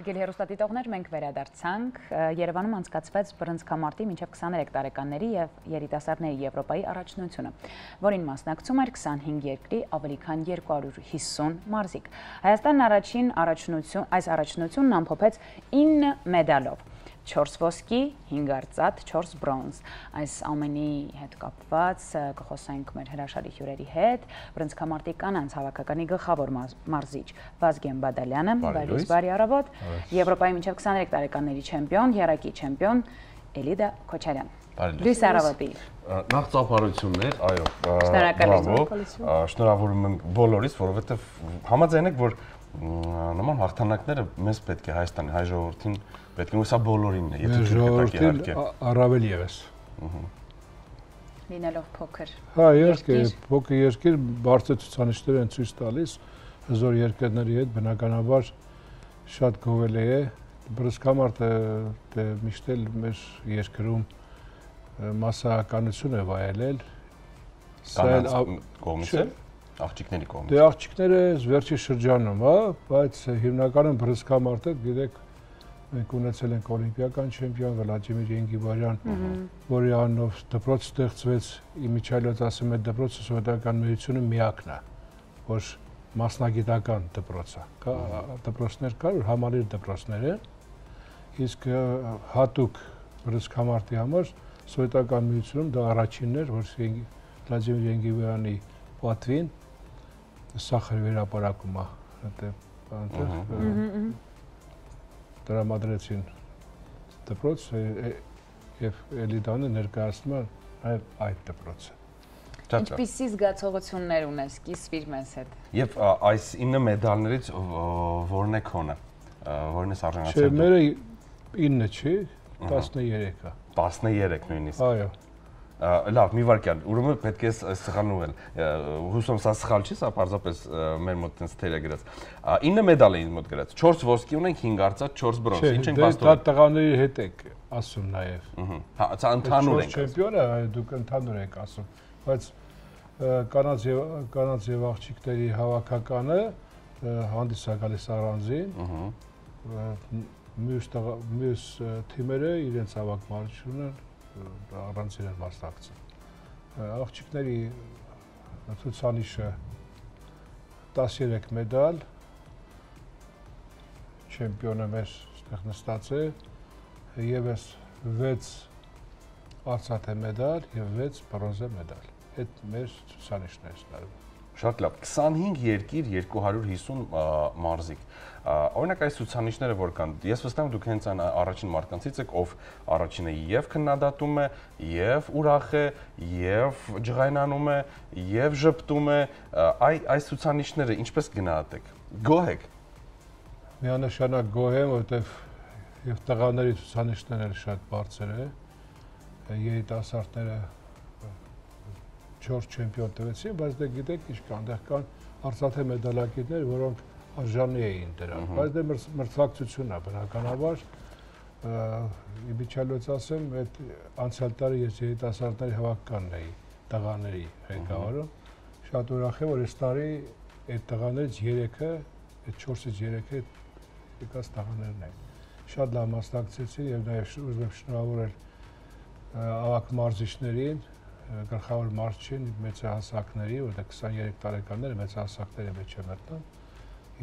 Հարգելի հեռուստադիտողներ, մենք վերադարձանք։ Երևանում անցկացվեց բռնցքամարտի մինչև 23 տարեկանների եւ երիտասարդների Եվրոպայի առաջնությունը, որին մասնակցում էր 25 երկրի ավելի քան 250 մարզիկ։ Հայաստանն այս առաջնությունն ամփոփեց 9 մեդալով։ 4 ոսկի, 5 արծաթ, 4 բրոնզ։ Այս ամենի հետ կապված կխոսենք մեր հրաշալի հյուրերի հետ։ Բռնցքամարտի կանանց հավաքականի գլխավոր մարզիչ Վազգեն Բադալյանը, բարի առավոտ, Եվրոպայի մինչև 23 տարեկանների չեմպիոն, եռակի չեմպիոն Էլիդա Քոչարյան։ Լույս առավոտի։ Նախ ծափարություններ, այո, շնորհակալություն։ Շնորհավորում եմ բոլորից, որովհետև համաձայն եք, որ նման հաղթանակները մեզ պետք է Հայաստանի հայ ժողովրդին պետք է ու սա բոլորին է, եթե դուք իհարկե առավել ևս։ Լինելով փոքր։ Հա, իհարկե, փոքր երկիր բարձր ցուցանիշներ են ցույց տալիս հզոր երկրների հետ, բնականաբար շատ գովելի է։ Բռնցքամարտը միշտ էլ մեր երկրում մասսայականություն է վայելել։ Կողմից է, աղջիկների կողմից։ Դե աղջիկները վերջի շրջանում, հա, բայց հիմնականում բռնցքամարտը, գիտեք, մենք ունեցել ենք օլիմպիական չեմպիոն Վլադիմիր Ենգիբարյան, որի անունով դպրոց ստեղծվեց, իմիջիայլոց ասում է դպրոցը սովետական միությունը միակն է, որ մասնագիտական դպրոց է։ Կա դպրոցներ կար, որ համալիր դպրոցներ են, իսկ հատուկ բռնցքամարտի համար սովետական միությունում դա առաջինն էր, որ Վլադիմիր Ենգիբարյանի պատվին սախար վերապարակումը տրամադրեցին դպրոց եւ Էլիդանը ներկայացնում է այդ դպրոցը։ Ինչպիսի զգացողություններ ունես, կիսվիր մեզ հետ։ Եվ այս 9 մեդալներից որն է քոնը, որն է արժանացել։ Չէ, մերը 9 չի, 13-ը։ 13 նույնիսկ։ Այո։ Լավ, մի վարքյան, ուրեմն պետք է սխալվել։ Հուսում սա սխալ չի, սա պարզապես մեր մոտ տենց թեր է գրած։ 9 մեդալ է ինձ մոտ գրած։ 4 ոսկի ունենք, 5 արծաթ, 4 բրոնզ։ Ինչ ենք բաստորեն։ Դա տղաների հետ եք ասում նաև։ Հա, սա ընդհանուր ենք։ Չեմպիոնը դուք ընդհանուր եք ասում, բայց կանանց եւ աղջիկների հավաքականը հանդիս է գալիս առանձին։ Մյուս թիմերը իրենց հավաքականությունը առանձին են մասնակցում։ Աղջիկների ցուցանիշը 13 մեդալ, չեմպիոնը մեր այստեղ նստած է, եւս 6 արծաթե մեդալ եւ 6 բրոնզե մեդալ։ Այդ մեր ցուցանիշներն են։ Շատ լավ, 25 երկիր, 250 մարզիկ։ Օրինակ այս ցուցանիշները որ կան, ես վստահ եմ դուք հենց առաջին մարդկանցից եք, ով առաջինը եւ քննադատում է, եւ ուրախ է, եւ ջղայնանում է, եւ ժպտում է, այս ցուցանիշները ինչպես գնահատեք։ Գոհ եք։ Միանշանակ գոհ եմ, որովհետեւ եւ տղաների ցուցանիշները շատ բարձր է։ Երիտասարդները 4 չեմպիոն տվեցին, բայց դե գիտեք ինչ կան, դեռ կան արծաթե մեդալակիրներ, որոնք արժանի էին դրան, բայց դե մրցակցությունն է բնականաբար, իմիջիայլոց ասեմ, այդ անցյալ տարի ես երիտասարդների հավաքականն էի, տղաների ղեկավարում, շատ ուրախ եմ, որ այս տարի այդ տղաներից 3-ը, այդ 4-ից 3-ը եկած տղաներն են, շատ լավ մասնակցեցին եւ նաեւ ուզում եմ շնորհավորել ավագ մարզիչներին, գլխավոր մարզչին մեծահասակների, որտեղ 23 տարեկանները մեծահասակների մեջ են մտնում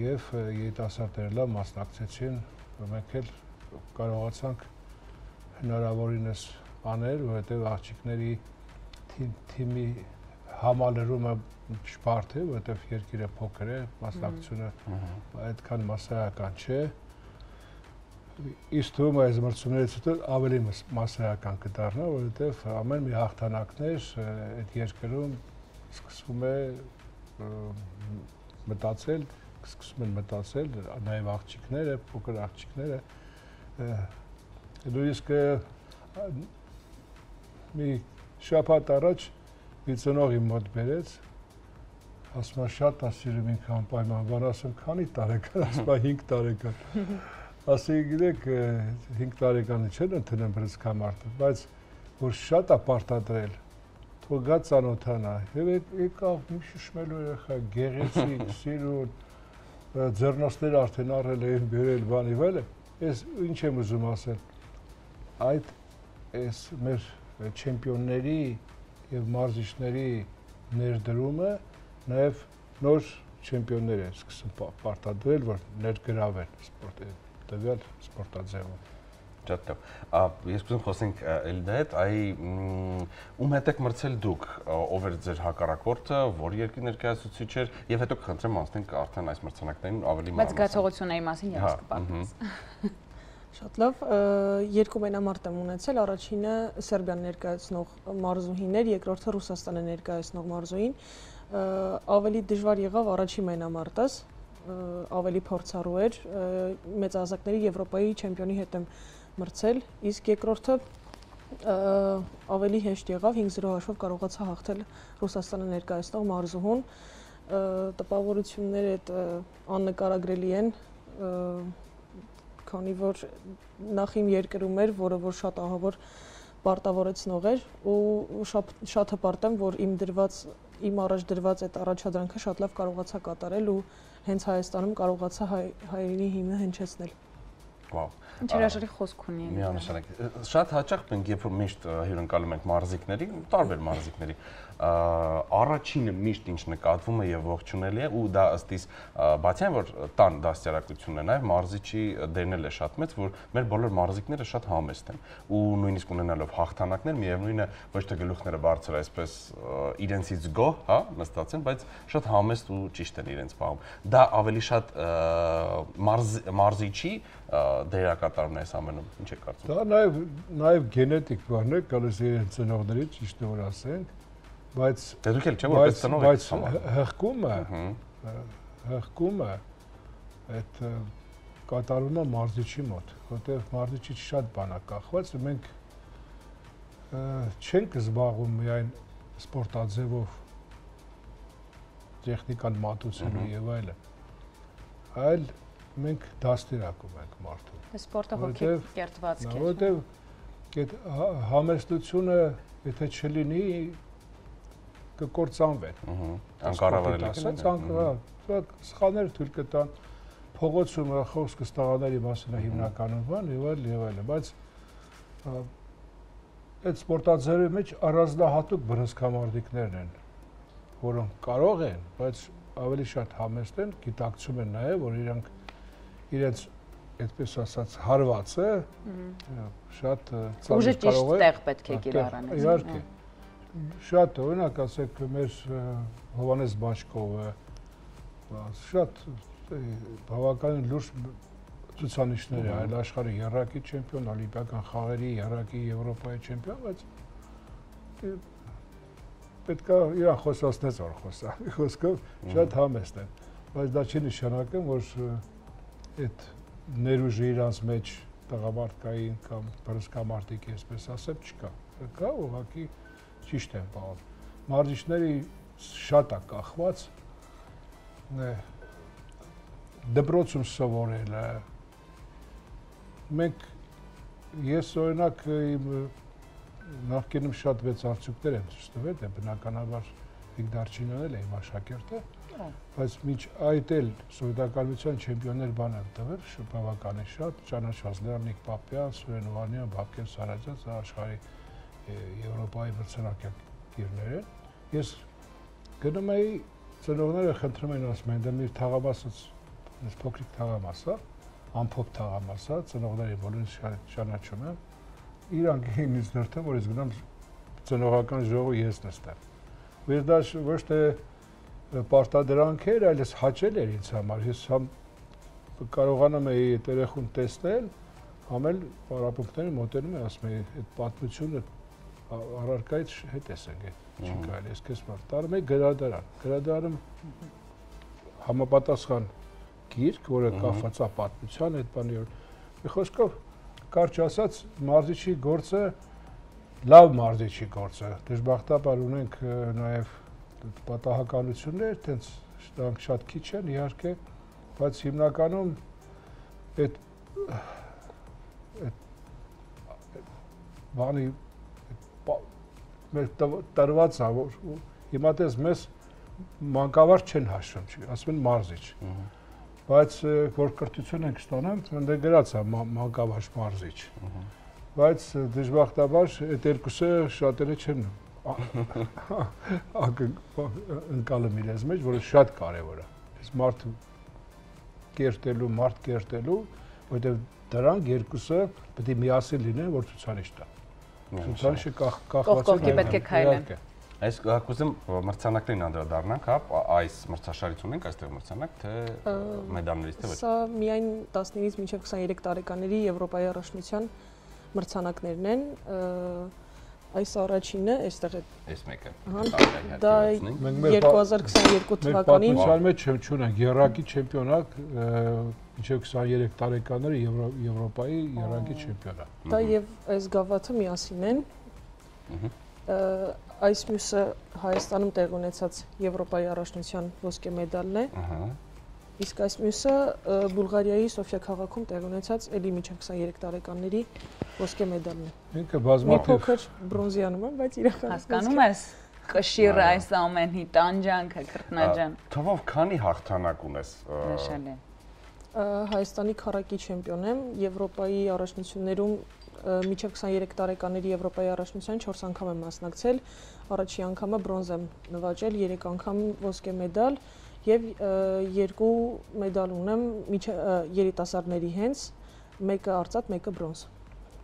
եւ երիտասարդները լավ մասնակցեցին, մենք էլ կարողացանք հնարավորինս անել, որովհետեւ աղջիկների թիմի համալրումը շփարթ է, որովհետեւ երկիրը փոքր է, մասնակցությունը այդքան մասսայական չէ։ Իսկ թվում է այս մրցումներից հետո ավելի մասսայական կդառնա, որովհետև ամեն մի հաղթանակներ այդ երկրում սկսում են մտածել նաև աղջիկները, փոքր աղջիկները։ Նույնիսկ մի շաբաթ առաջ մի ծնող իմ մոտ բերեց, ասում է շատ ասում ինքը անպայման, ասում քանի տարեկան, ասում է 5 տարեկան։ Ասի գիտեք 5 տարեկանը չեն ընդունում բռնցքամարտը, բայց որ շատ է պարտադրել, թող գա ծանոթանա, եւ եկավ մի շշմելու երեխա, գեղեցիկ, սիրուն, ձեռնոցները արդեն առել էին բերել բանի վելը, ես ինչ եմ ուզում ասել, այդ այս մեր չեմպիոնների եւ մարզիչների ներդրումը նաեւ նոր չեմպիոններ են սկսում պարտադրել, որ ներգրավեն տվյալ սպորտաձևով։ Շատ լավ։ Ես ուզում խոսենք Էլդա հետ, ում հետ եք մրցել դուք, ով էր ձեր հակառակորդը, որ երկրի ներկայացուցիչ էր, եւ հետո կխնդրեմ անցնենք արդեն այս մրցանակներին ավելի մանրամասն։ Բայց զգացողությունների մասին եւս կպատմես։ Շատ լավ, երկու մենամարտ եմ ունեցել, առաջինը Սերբիան ներկայացնող մարզուհիներ, երկրորդը Ռուսաստանը ներկայացնող մարզուհին, ավելի դժվար եղավ առաջի մենամարտս, ավելի փորձառու էր, մեծահասակների Եվրոպայի չեմպիոնի հետ եմ մրցել, իսկ երկրորդը ավելի հեշտ եղավ, 5-0 հաշվով կարողացա հաղթել Ռուսաստանը ներկայացնող մարզուհուն, տպավորությունները աննկարագրելի են, քանի որ նախ իմ երկրում էր, որը որ շատ ահավոր պարտավորեցնող էր ու շատ հպարտ եմ, որ իմ առաջ դրված այդ առաջադրանքը շատ լավ կարողացա կատարել ու հենց Հայաստանում կարողացա հայրենի հիմնը հնչեցնել։ Վաու։ Ինչ հրաշալի խոսք ունի։ Միանշանակ։ Շատ հաճախ մենք երբ որ միշտ հյուրընկալում ենք մարզիկների, տարբեր մարզիկների, առաջինը միշտ ինչ նկատվում է եւ ողջունելի է ու դա ըստ իս բացի այն որ տան դաստիարակությունն է նաեւ մարզիչի դերն է շատ մեծ, որ մեր բոլոր մարզիկները շատ համեստ են ու նույնիսկ ունենալով հաղթանակներ միևնույնն է ոչ թե գլուխները բարձր այսպես իրենցից գոհ, հա, նստած են, բայց շատ համեստ ու ճիշտ են իրենց պահում։ Դա ավելի շատ մարզիչի դերակատարումն է այս ամենում, ինչ եք կարծում։ Դա նաեւ գենետիկ բան է, գալիս է իրենց ծնողներից, ճիշտ է որ ասենք, բայց դուք էլ չէ՞ որպես ծնող եք հղկումը այդ կատարվում է մարզիչի մոտ, որտեղ մարզիչի շատ բան է կախված, մենք չենք զբաղվում միայն սպորտաձևով տեխնիկան մատուցելու եւ այլն, այլ մենք դաստիարակում ենք մարդուն։ Սպորտը հոգի կերտվածք է։ Որտեղ այդ համեստությունը, եթե չլինի, կկործանվեն։ Անկառավարելի։ Սխալներ թույլ կտան, փողոցում խոսքը ստաղաների մասին է հիմնականում բան եւ այլն, բայց այդ սպորտաձևի մեջ առանձնահատուկ բռնցքամարտիկներն են, որոնք կարող են, բայց ավելի շատ համեստ են, գիտակցում են նաեւ, որ իրենց այդպես ասած հարվածը շատ ուժը ճիշտ տեղ պետք է կիրառեն։ Իհարկե։ Շատ օրինակ ասեք մեր Հովանես Բաչկովը շատ բավականին լուրջ ցուցանիշներ է, այլ աշխարհի երրակի չեմպիոն, օլիմպիական խաղերի երրակի Եվրոպայի չեմպիոն, բայց պետք է իրան խոսացնես որ խոսա։ Խոսքով շատ համեստ են, բայց դա չի նշանակում, որ այդ ներուժը իրանց մեջ տղամարդկային կամ բռնցքամարտիկ այսպես ասեմ չկա։ Կա ուղղակի ճիշտ են պահում։ Մարզիչների շատ է կախված դպրոցում սովորելը։ Ես օրինակ նախկինում շատ վեց արդյունքներ եմ ցույց տվել, դե բնականաբար Վիգդարչինն էլ է իմ աշակերտը, բայց մինչ այդ էլ սովետականության չեմպիոններ բան եմ տվել, բավականին շատ, ճանաչված Լեռնիկ Պապյան, Սուրեն Օվանյան, Բաբկեն Սարաջած, աշխարհի Եվրոպայի մրցանակակիրներ են։ Ես գնում էի, ծնողները խնդրում են ասում են, դե մի թաղամասից, այս փոքրիկ թաղամաս է, ամփոփ թաղամաս է, ծնողների բոլորին ճանաչում եմ, իրանք ինձ դրդը, որ ես գնամ ծնողական ժողով ես նստեմ։ Ես դա ոչ թե պարտադրանք էր, այլ ես հաճել էր ինձ համար, ես կարողանում էի այդ երեխուն տեսնել, համ էլ պարապմունքների մոտենում եմ, ասում եմ, այդ պատմությունը առարկայից հետ ես ենք, չի կարելի, ես քեզ տարում էի գրադարանում համապատասխան գիրք, որը կախված է պատմության այդ բանի որ մի խոսքով կարճ ասած մարզիչի գործը լավ մարզիչի գործը դժբախտաբար ունենք նաև պատահականություններ, տենց դրանք շատ քիչ են իհարկե, բայց հիմնականում այդ բանի մեր տրված է, որ հիմա դες մեզ մանկավարժ չեն հաշվում, ասում են մարզիչ։ Բայց որ կրթություն ենք ստանալ, ընդ գրած է մանկավարժ մարզիչ։ Բայց դժբախտաբար այդ երկուսը շատերը չեն ընկալում իրենց մեջ, որը շատ կարևոր է։ Այս մարդ կերտելու, որտեղ դրանք երկուսը պետք է միասին լինեն, որ ցուցանիշ տա։ Ցուցանիշը կախված է պետք է քայլեն։ Այս կուզեմ մրցանակներին անդրադառնանք, հա, այս մրցաշարից ունենք այստեղ մրցանակ, թե մեդալներից թե ոչ։ Սա միայն 19-ից մինչև 23 տարեկաների Եվրոպայի առաջնության մրցանակներն են։ Այս առաջինը, այստեղ է։ Այս մեկը։ Դա 2022 թվականին։ Մենք պատմության մեջ չունենք երակի չեմպիոնատ, մինչև 23 տարեկանները Եվրոպայի երակի չեմպիոնատ։ Դա եւ այս գավաթը միասին են։ Այս մյուսը Հայաստանում տեղ ունեցած Եվրոպայի առաջնության ոսկե մեդալն է։ Իսկ այս մյուսը Բուլղարիայի Սոֆիա քաղաքում տեղ ունեցած էլի մինչև 23 տարեկանների ոսկե մեդալն է։ Ինքը բազմաթիվ մի փոքր բրոնզիանում է, բայց իրական հասկանում ես կշիռը այս ամենի տանջանքը, քրտնաջան։ Թվով քանի հաղթանակ ունես։ Նշել է։ Հայաստանի քառակի չեմպիոն եմ, Եվրոպայի առաջնություններում մինչև 23 տարեկաների Եվրոպայի առաջնության 4 անգամ եմ մասնակցել, առաջի անգամը բրոնզ եմ նվաճել, 3 անգամ ոսկե մեդալ եւ 2 մեդալ ունեմ երիտասարդների հենց, մեկը արծաթ, մեկը բրոնզ։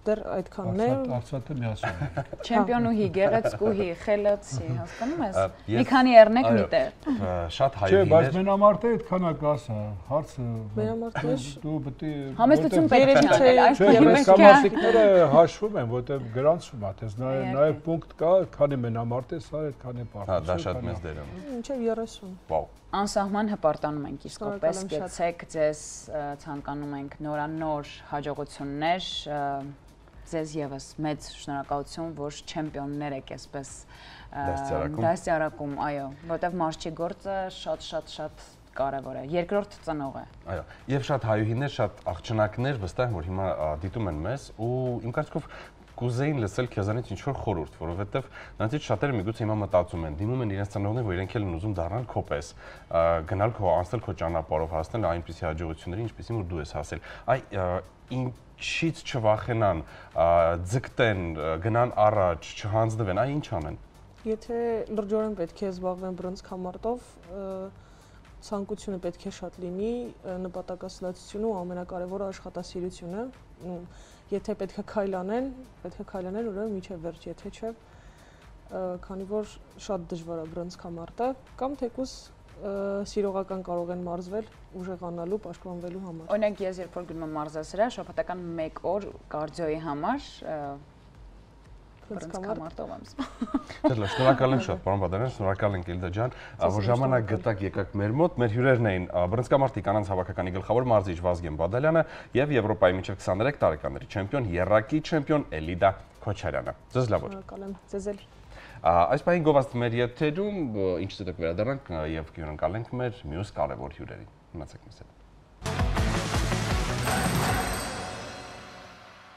Դեռ այդքանն է։ Արծաթը միասին է։ Չեմպիոնուհի, գեղեցկուհի, խելացի, հասկանում ես։ Մի քանի երնեք միտեղ։ Շատ Չէ, հայուհիներ։ բայց մենամարտը այդքան է կասա, հարցը։ Մենամարտը դու պետք է Համեստություն պետք է անել, այս կամարտիկները հաշվում են, որտեղ գրանցվում է, դες նաև պունկտ կա, քանի մենամարտ է, սա այդքան է Հա, դա շատ մեծ դեր է։ Մինչև 30։ Վաու։ Անսահման հպարտանում ենք իսկապես, գեցեք ձեզ ցանկանում ենք նորանոր հաջողություններ, ձեզ եւս մեծ շնորհակալություն, որ չեմպիոններ եք այսպես դասյարակում, այո, որտեղ մարզչի գործը շատ կարևոր է, երկրորդ ծնող է։ Այո, եւ շատ հայուհիներ, շատ աղջնակներ վստահ եմ, որ հիմա դիտում են մեզ ու իմ կարծիքով կուզեին լսել քեզանից ինչ-որ խորհուրդ, որովհետև նրանցից շատերը միգուցե հիմա մտածում են, դիմում են իրենց ծնողներին, որ իրենք էլ են ուզում դառնալ քո պես, գնալ քո անցնել քո ճանապարհով, հասնել այնպիսի հաջողությունների, ինչպիսին որ դու ես հասել։ Այ ինչից չվախենան, ձգտեն, գնան առաջ, չհանձնվեն, այ ինչ անեն։ Եթե լրջորեն պետք է զբաղվեն բրոնզ քամարտով, ցանկությունը պետք է շատ լինի, նպատակասլացությունը ու ամենակարևորը աշխատասիրությունը։ Եթե պետք է քայլանեն, ուրեմն միջև վերջ, եթե չէ, քանի որ շատ դժվար է բրոնզ քամարտը, կամ թեկուզ սիրողական կարող են մարզվել ուժեղանալու, պաշտպանվելու համար։ Օրինակ ես երբ որ գնում եմ մարզասրահ, շաբաթական 1 օր կարդիոյի համար բրոնզ քամարտով եմ զբաղվում։ Դե շնորհակալ եմ շատ, պարոն Բադարյան, շնորհակալ ենք Իլդա ջան, որ ժամանակ գտաք եկաք մեր մոտ։ Մեր հյուրերն էին բրոնզ քամարտի կանանց հավաքականի գլխավոր մարզիչ Վազգեն Բադալյանը եւ Եվրոպայի մինչեւ 23 տարեկաների չեմպիոն, եռակի չեմպիոն Էլիդա Քոչարյանը։ Ձեզ լավ օր։ Շնորհակալ եմ, ձեզ էլ։ Այս պահին գովազդ մեր եթերում ինչ դեպք վերադառնանք եւ կհյուրընկալենք մեր մյուս կարևոր հյուրերին։ Մնացեք մեզ հետ։